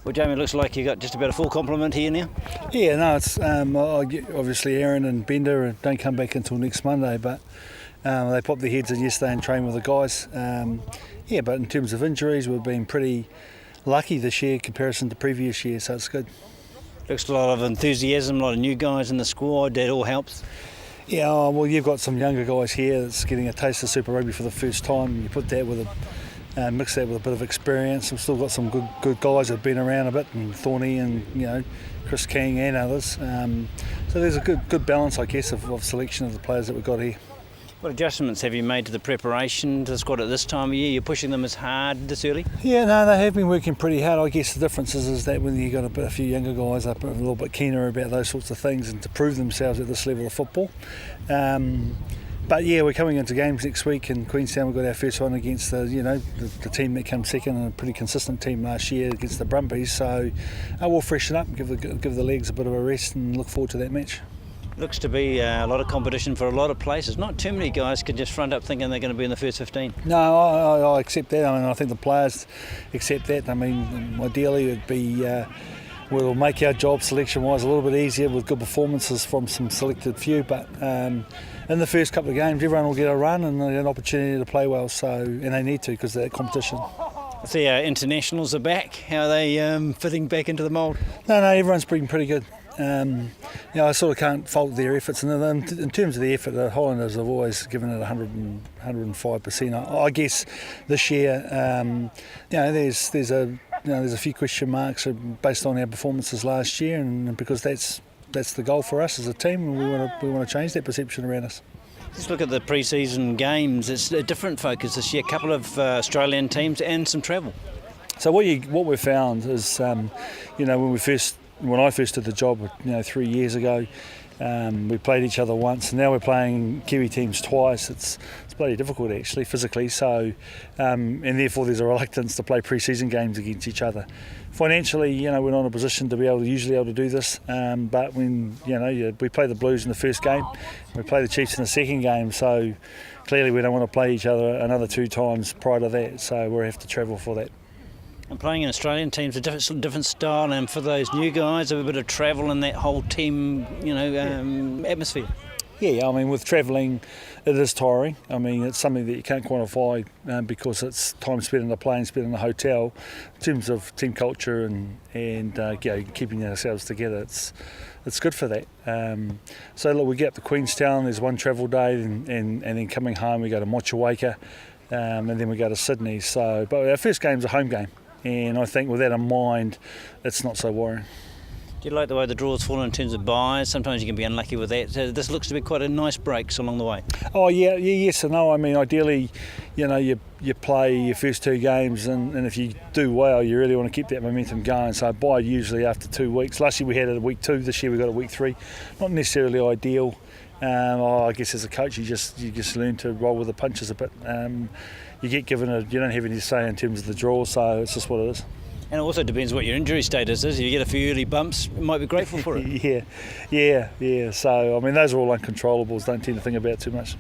Well, Jamie, it looks like you got just about a full complement here now. Yeah, no, it's obviously Aaron and Bender don't come back until next Monday, but they popped their heads in yesterday and trained with the guys. But in terms of injuries, we've been pretty lucky this year in comparison to previous years, so it's good. Looks a lot of enthusiasm, a lot of new guys in the squad. That all helps. Yeah, well, you've got some younger guys here that's getting a taste of Super Rugby for the first time. You put that with mix that with a bit of experience. We've still got some good guys that have been around a bit, and Thorny and Chris King and others. So there's a good balance, I guess, of selection of the players that we've got here. What adjustments have you made to the preparation to the squad at this time of year? You're pushing them as hard this early? Yeah, no, they have been working pretty hard. I guess the difference is that when you've got a few younger guys up a little bit keener about those sorts of things and to prove themselves at this level of football. But yeah, we're coming into games next week in Queenstown. We've got our first one against the team that came second, and a pretty consistent team last year against the Brumbies. So we'll freshen up, give the legs a bit of a rest, and look forward to that match. Looks to be a lot of competition for a lot of places. Not too many guys can just front up thinking they're going to be in the first 15. No, I accept that. I mean, I think the players accept that. I mean, ideally it'd be we'll make our job selection-wise a little bit easier with good performances from some selected few. But in the first couple of games, everyone will get a run and an opportunity to play well. And they need to because of that competition. I see our internationals are back. How are they fitting back into the mould? No, everyone's been pretty good. I sort of can't fault their efforts, and in terms of the effort, the Highlanders have always given it 105%. I guess this year, there's a few question marks based on our performances last year, and because that's the goal for us as a team, and we want to change that perception around us. Let's look at the pre-season games. It's a different focus this year. A couple of Australian teams and some travel. So what we've found is, when I first did the job, 3 years ago, we played each other once, and now we're playing Kiwi teams twice. It's bloody difficult actually, physically. So, and therefore there's a reluctance to play pre-season games against each other. Financially, we're not in a position to be able to do this. But when we play the Blues in the first game, we play the Chiefs in the second game. So clearly we don't want to play each other another 2 times prior to that. So we'll have to travel for that. And playing in Australian teams, a different style, and for those new guys, a bit of travel and that whole team, atmosphere. Yeah, I mean, with travelling, it is tiring. I mean, it's something that you can't quantify because it's time spent in the plane, spent in the hotel. In terms of team culture and keeping ourselves together, it's good for that. So look, we get up to Queenstown. There's one travel day, and then coming home we go to Motueka, and then we go to Sydney. So, but our first game's a home game. And I think with that in mind, it's not so worrying. Do you like the way the draw's fallen in terms of buys? Sometimes you can be unlucky with that. So this looks to be quite a nice breaks along the way. Oh yeah, yes and no. I mean, ideally, you play your first 2 games, and if you do well, you really want to keep that momentum going. So buy usually after 2 weeks. Last year we had it at week 2. This year we got it week 3. Not necessarily ideal. I guess as a coach, you just learn to roll with the punches a bit. You get given you don't have any say in terms of the draw, so it's just what it is. And it also depends what your injury status is. If you get a few early bumps, you might be grateful for it. Yeah. So, I mean, those are all uncontrollables. Don't tend to think about too much.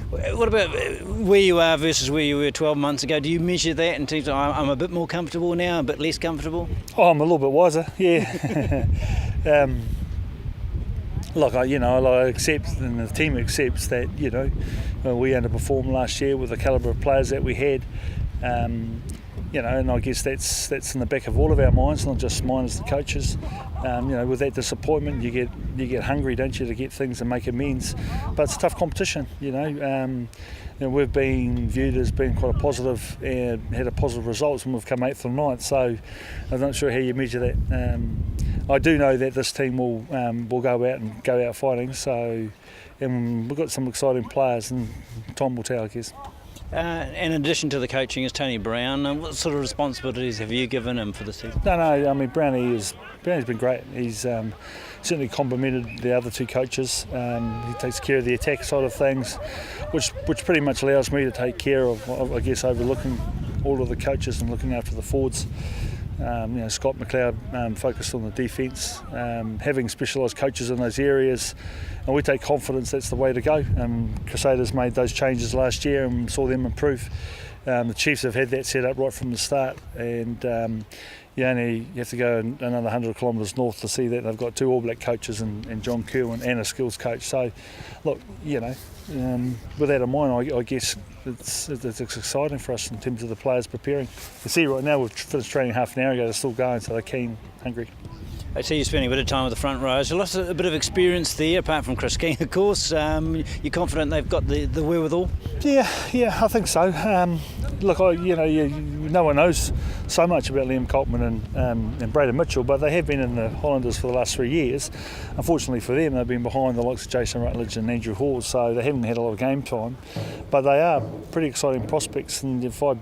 What about where you are versus where you were 12 months ago? Do you measure that in terms of I'm a bit more comfortable now, a bit less comfortable? Oh, I'm a little bit wiser, yeah. Look, I accept, and the team accepts that, we underperformed last year with the calibre of players that we had. And I guess that's in the back of all of our minds, not just mine as the coaches. With that disappointment, you get hungry, don't you, to get things and make amends. But it's a tough competition, we've been viewed as being quite a positive and had a positive results when we've come 8th or 9th. So I'm not sure how you measure that. I do know that this team will go out fighting. So, and we've got some exciting players, and time will tell, I guess. And in addition to the coaching is Tony Brown. What sort of responsibilities have you given him for the season? No, I mean, Brownie's been great. He's certainly complemented the other 2 coaches. He takes care of the attack side of things, which pretty much allows me to take care of, overlooking all of the coaches and looking after the forwards. Scott McLeod focused on the defence, having specialised coaches in those areas, and we take confidence that's the way to go. Crusaders made those changes last year and saw them improve. The Chiefs have had that set up right from the start, and you have to go another 100 kilometres north to see that they've got 2 All Black coaches and John Kerwin and a skills coach. So, look, with that in mind, I guess it's exciting for us in terms of the players preparing. You see right now we've finished training half an hour ago, they're still going, so they're keen, hungry. I see you're spending a bit of time with the front rows. You lost a bit of experience there, apart from Chris King, of course. You're confident they've got the wherewithal? Yeah, I think so. Look, no one knows so much about Liam Coltman and Braden Mitchell, but they have been in the Highlanders for the last 3 years. Unfortunately for them, they've been behind the likes of Jason Rutledge and Andrew Hall, so they haven't had a lot of game time. But they are pretty exciting prospects, and if I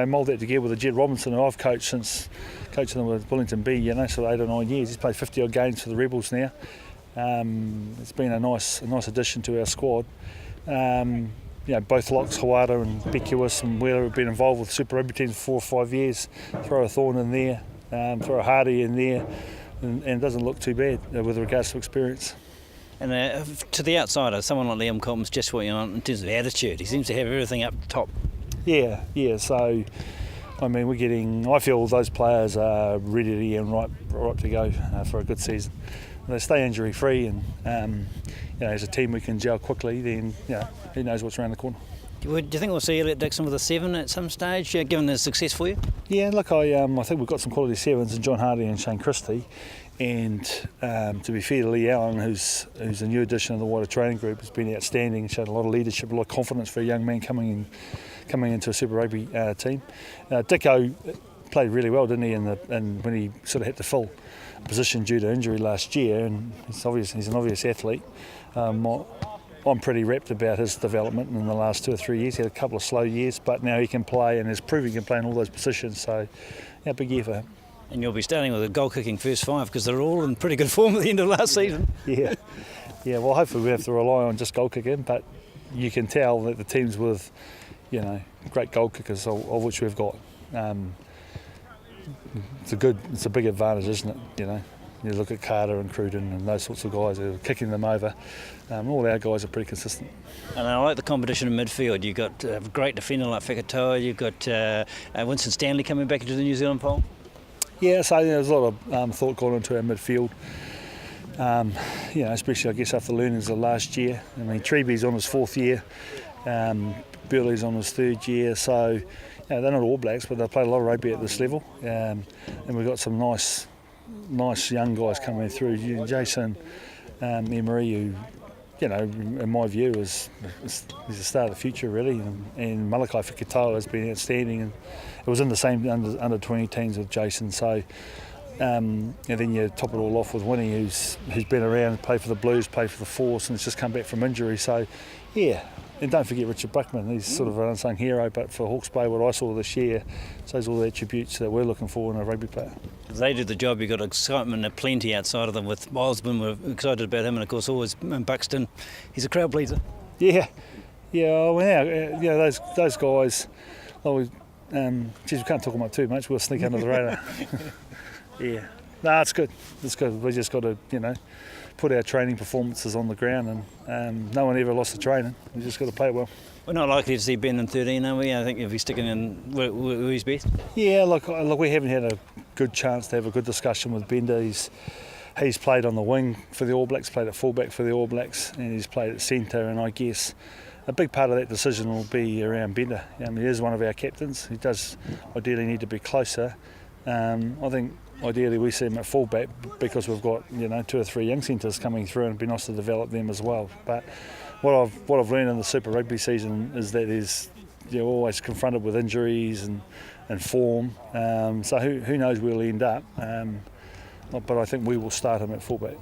mould that together with the Jed Robinson who I've coached since coaching them with Wellington B, sort of 8 or 9 years. He's played 50 odd games for the Rebels now. It's been a nice addition to our squad. Both locks, Hawara and Beckwith and Wheeler have been involved with Super Rugby teams for 4 or 5 years. Throw a Thorn in there, throw a Hardy in there, and it doesn't look too bad with regards to experience. And to the outsider, someone like Liam Coltman's just what you want in terms of attitude. He seems to have everything up top. Yeah. So, I feel those players are ready and right to go for a good season. If they stay injury free and as a team we can gel quickly, then who knows what's around the corner. Do you think we'll see Elliot Dixon with a 7 at some stage, given the success for you? Yeah, look, I think we've got some quality 7s in John Hardy and Shane Christie, and to be fair to Lee Allen, who's a new addition of the wider training group, has been outstanding, shown a lot of leadership, a lot of confidence for a young man coming into a Super Rugby team. Dicko played really well, didn't he? And when he sort of had to fill a position due to injury last year, and he's an obvious athlete. I'm pretty rapt about his development in the last 2 or 3 years. He had a couple of slow years, but now he can play and is proving he can play in all those positions. So, big year for him. And you'll be starting with a goal-kicking first 5 because they're all in pretty good form at the end of last season. Yeah. Well, hopefully we have to rely on just goal kicking, but you can tell that the teams with, great goal kickers, of which we've got, it's a big advantage, isn't it? You look at Carter and Cruden and those sorts of guys who are kicking them over. All our guys are pretty consistent. And I like the competition in midfield. You've got a great defender like Whakatoa. You've got Winston Stanley coming back into the New Zealand fold. Yeah, so there's a lot of thought gone into our midfield. Especially I guess after the learnings of last year. Treby's on his 4th year. Burley's on his 3rd year. So they're not All Blacks, but they've played a lot of rugby at this level. And we've got some nice young guys coming through. Jason Emery, who, in my view, is the start of the future, really. And Malakai Whakatoa has been outstanding. And it was in the same under 20 teams with Jason. So, and then you top it all off with Winnie, who's been around, played for the Blues, played for the Force, and has just come back from injury. So, and don't forget Richard Buckman. He's sort of an unsung hero, but for Hawke's Bay, what I saw this year shows all the attributes that we're looking for in a rugby player. They do the job. You've got excitement aplenty outside of them. With Osborne, we're excited about him, and of course always Buxton. He's a crowd pleaser. Yeah. Those guys. We can't talk about too much. We'll sneak under the radar. Yeah. No, it's good. We just got to, put our training performances on the ground, and no one ever lost the training. We just got to play it well. We're not likely to see Ben in 13, are we? I think if he's sticking in where he's best. Yeah, look, we haven't had a good chance to have a good discussion with Bender. He's played on the wing for the All Blacks, played at fullback for the All Blacks, and he's played at centre. And I guess a big part of that decision will be around Bender. He is one of our captains. He does ideally need to be closer. I think ideally we see him at fullback because we've got 2 or 3 young centres coming through, and it'd be nice to develop them as well. But what I've learned in the Super Rugby season is that you're always confronted with injuries and form. So who knows where we'll end up. But I think we will start him at fullback.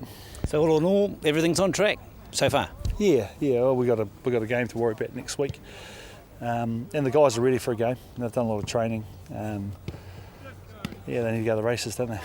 So all in all, everything's on track so far. Yeah. Well, we got a game to worry about next week, and the guys are ready for a game. They've done a lot of training. They need to go to the races, don't they?